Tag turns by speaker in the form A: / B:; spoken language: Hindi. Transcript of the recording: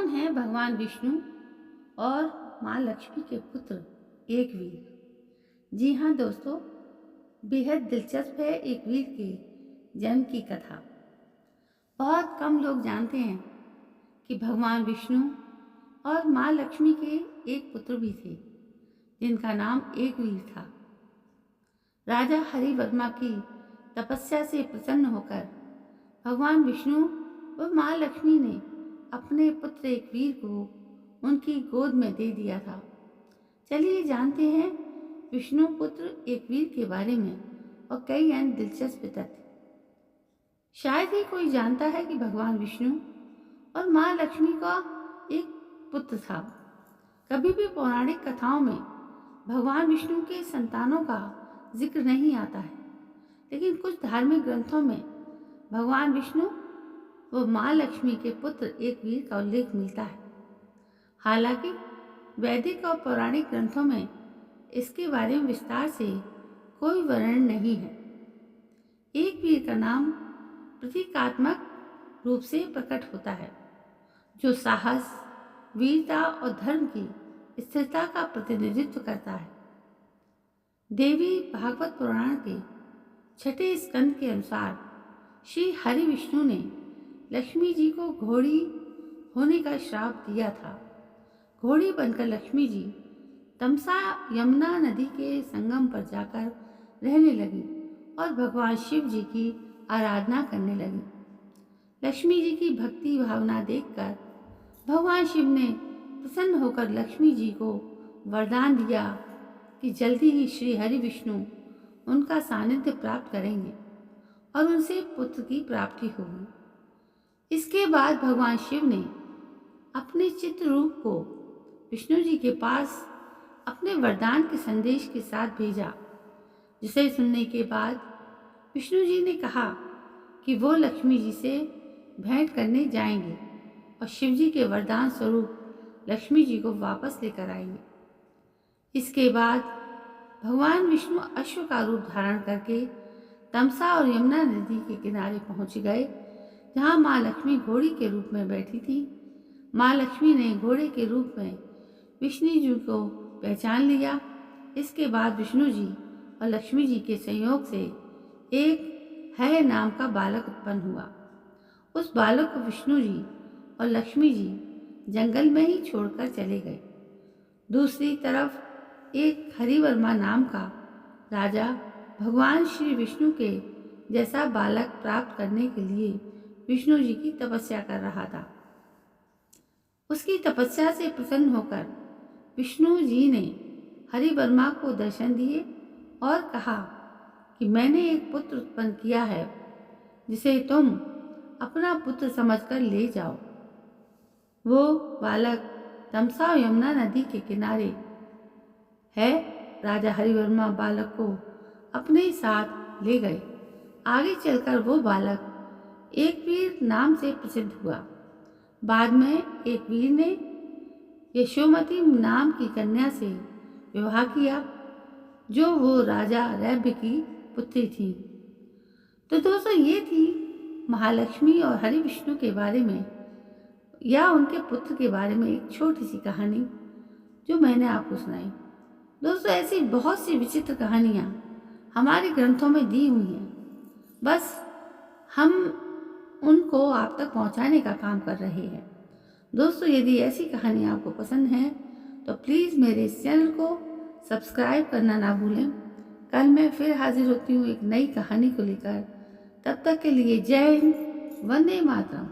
A: कौन है भगवान विष्णु और माँ लक्ष्मी के पुत्र एक वीर? जी हाँ दोस्तों, बेहद दिलचस्प है एक वीर के जन्म की कथा। बहुत कम लोग जानते हैं कि भगवान विष्णु और माँ लक्ष्मी के एक पुत्र भी थे जिनका नाम एक वीर था। राजा हरिवर्मा की तपस्या से प्रसन्न होकर भगवान विष्णु व माँ लक्ष्मी ने अपने पुत्र एक वीर को उनकी गोद में दे दिया था। चलिए जानते हैं विष्णु पुत्र एक वीर के बारे में और कई अन्य दिलचस्प तथ्य। शायद ही कोई जानता है कि भगवान विष्णु और माँ लक्ष्मी का एक पुत्र था। कभी भी पौराणिक कथाओं में भगवान विष्णु के संतानों का जिक्र नहीं आता है, लेकिन कुछ धार्मिक ग्रंथों में भगवान विष्णु व माँ लक्ष्मी के पुत्र एक वीर का उल्लेख मिलता है। हालांकि वैदिक और पौराणिक ग्रंथों में इसके बारे में विस्तार से कोई वर्णन नहीं है। एक वीर का नाम प्रतीकात्मक रूप से प्रकट होता है, जो साहस, वीरता और धर्म की स्थिरता का प्रतिनिधित्व करता है। देवी भागवत पुराण के 6ठे स्कंद के अनुसार श्री हरि विष्णु ने लक्ष्मी जी को घोड़ी होने का श्राप दिया था। घोड़ी बनकर लक्ष्मी जी तमसा यमुना नदी के संगम पर जाकर रहने लगी और भगवान शिव जी की आराधना करने लगी। लक्ष्मी जी की भक्ति भावना देखकर भगवान शिव ने प्रसन्न होकर लक्ष्मी जी को वरदान दिया कि जल्दी ही श्री हरि विष्णु उनका सानिध्य प्राप्त करेंगे और उनसे पुत्र की प्राप्ति होगी। इसके बाद भगवान शिव ने अपने चित्र रूप को विष्णु जी के पास अपने वरदान के संदेश के साथ भेजा, जिसे सुनने के बाद विष्णु जी ने कहा कि वो लक्ष्मी जी से भेंट करने जाएंगे और शिव जी के वरदान स्वरूप लक्ष्मी जी को वापस लेकर आएंगे। इसके बाद भगवान विष्णु अश्व का रूप धारण करके तमसा और यमुना नदी के किनारे पहुंच गए, जहां माँ लक्ष्मी घोड़ी के रूप में बैठी थी। माँ लक्ष्मी ने घोड़े के रूप में विष्णु जी को पहचान लिया। इसके बाद विष्णु जी और लक्ष्मी जी के संयोग से एक है नाम का बालक उत्पन्न हुआ। उस बालक को विष्णु जी और लक्ष्मी जी जंगल में ही छोड़कर चले गए। दूसरी तरफ एक हरिवर्मा नाम का राजा भगवान श्री विष्णु के जैसा बालक प्राप्त करने के लिए विष्णु जी की तपस्या कर रहा था। उसकी तपस्या से प्रसन्न होकर विष्णु जी ने हरिवर्मा को दर्शन दिए और कहा कि मैंने एक पुत्र उत्पन्न किया है, जिसे तुम अपना पुत्र समझकर ले जाओ। वो बालक तमसा और यमुना नदी के किनारे है। राजा हरिवर्मा बालक को अपने साथ ले गए। आगे चलकर वो बालक एक वीर नाम से प्रसिद्ध हुआ। बाद में एक वीर ने यशोमती नाम की कन्या से विवाह किया, जो वो राजा रैब्य की पुत्री थी। तो दोस्तों, ये थी महालक्ष्मी और हरि विष्णु के बारे में या उनके पुत्र के बारे में एक छोटी सी कहानी जो मैंने आपको सुनाई। दोस्तों, ऐसी बहुत सी विचित्र कहानियाँ हमारे ग्रंथों में दी हुई हैं, बस हम उनको आप तक पहुँचाने का काम कर रहे हैं। दोस्तों, यदि ऐसी कहानियाँ आपको पसंद हैं तो प्लीज़ मेरे इस चैनल को सब्सक्राइब करना ना भूलें। कल मैं फिर हाजिर होती हूँ एक नई कहानी को लेकर। तब तक के लिए जय हिंद, वंदे मातरम।